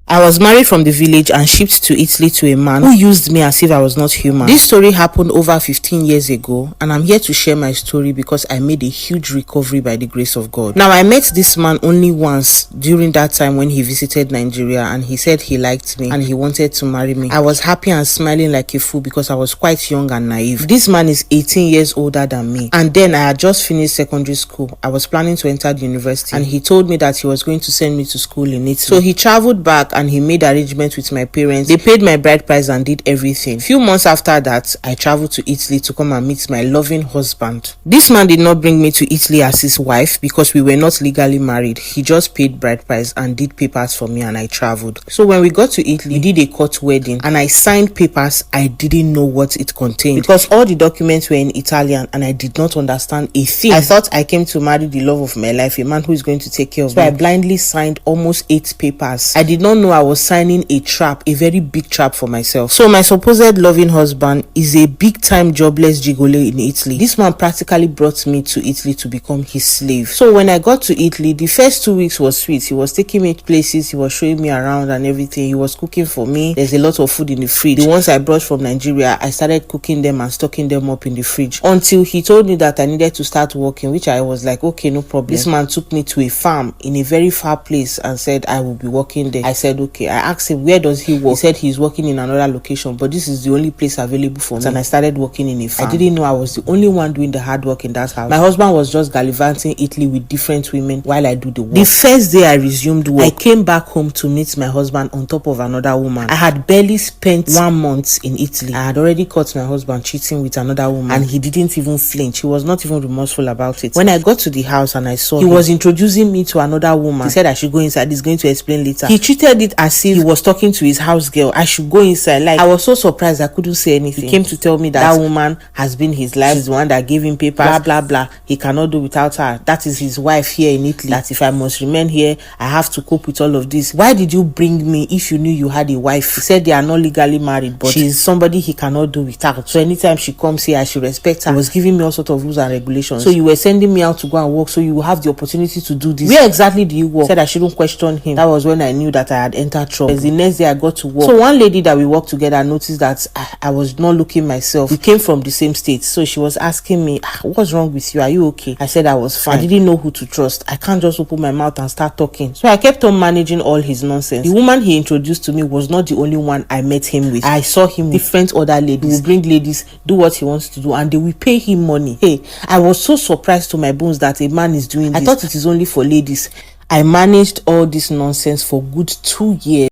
I was married from the village and shipped to Italy to a man who used me as if I was not human. This story happened over 15 years ago, and I'm here to share my story because I made a huge recovery by the grace of God. Now, I met this man only once during that time when he visited Nigeria, and he said he liked me and he wanted to marry me. I was happy and smiling like a fool because I was quite young and naive. This man is 18 years older than me, and then I had just finished secondary school. I was planning to enter the university, and he told me that he was going to send me to school in Italy. So he traveled back and he made arrangements with my parents. They paid my bride price and did everything. Few months after that, I traveled to Italy to come and meet my loving husband. This man did not bring me to Italy as his wife because we were not legally married. He just paid bride price and did papers for me, and I traveled. So when we got to Italy, we did a court wedding and I signed papers. I didn't know what it contained because all the documents were in Italian and I did not understand a thing. I thought I came to marry the love of my life, a man who is going to take care of me. So I blindly signed almost 8 papers. I did not know I was signing a trap, a very big trap for myself. So my supposed loving husband is a big time jobless gigolo in Italy. This man practically brought me to Italy to become his slave. So when I got to Italy, the first 2 weeks was sweet. He was taking me places, he was showing me around and everything. He was cooking for me. There's a lot of food in the fridge. The ones I brought from Nigeria, I started cooking them and stocking them up in the fridge until he told me that I needed to start working, which I was like, okay, no problem. This man took me to a farm in a very far place and said I will be working there. I said okay. I asked him, where does he work? He said he's working in another location, but this is the only place available for me. And I started working in a farm. I didn't know I was the only one doing the hard work in that house. My husband was just gallivanting Italy with different women while I do the work. The first day I resumed work, I came back home to meet my husband on top of another woman. I had barely spent 1 month in Italy. I had already caught my husband cheating with another woman, and he didn't even flinch. He was not even remorseful about it. When I got to the house and I saw him, he was introducing me to another woman. He said I should go inside. He's going to explain later. He treated it as if he was talking to his house girl. I should go inside. Like, I was so surprised I couldn't say anything. He came to tell me that woman has been his life. She's the one that gave him papers, blah blah blah. He cannot do without her. That is his wife here in Italy. That if I must remain here, I have to cope with all of this. Why did you bring me if you knew you had a wife? He said they are not legally married, but she's somebody he cannot do without. So anytime she comes here, I should respect her. He was giving me all sort of rules and regulations. So you were sending me out to go and work so you will have the opportunity to do this. Where exactly do you work? He said I shouldn't question him. That was when I knew that I had entered trouble. The next day I got to work. So one lady that we worked together noticed that I was not looking myself. We came from the same state. So she was asking me, what's wrong with you? Are you okay? I said I was fine. I didn't know who to trust. I can't just open my mouth and start talking. So I kept on managing all his nonsense. The woman he introduced to me was not the only one I met him with. I saw him with different other ladies. He will bring ladies, do what he wants to do, and they will pay him money. Hey, I was so surprised to my bones that a man is doing this. I thought it is only for ladies. I managed all this nonsense for good 2 years.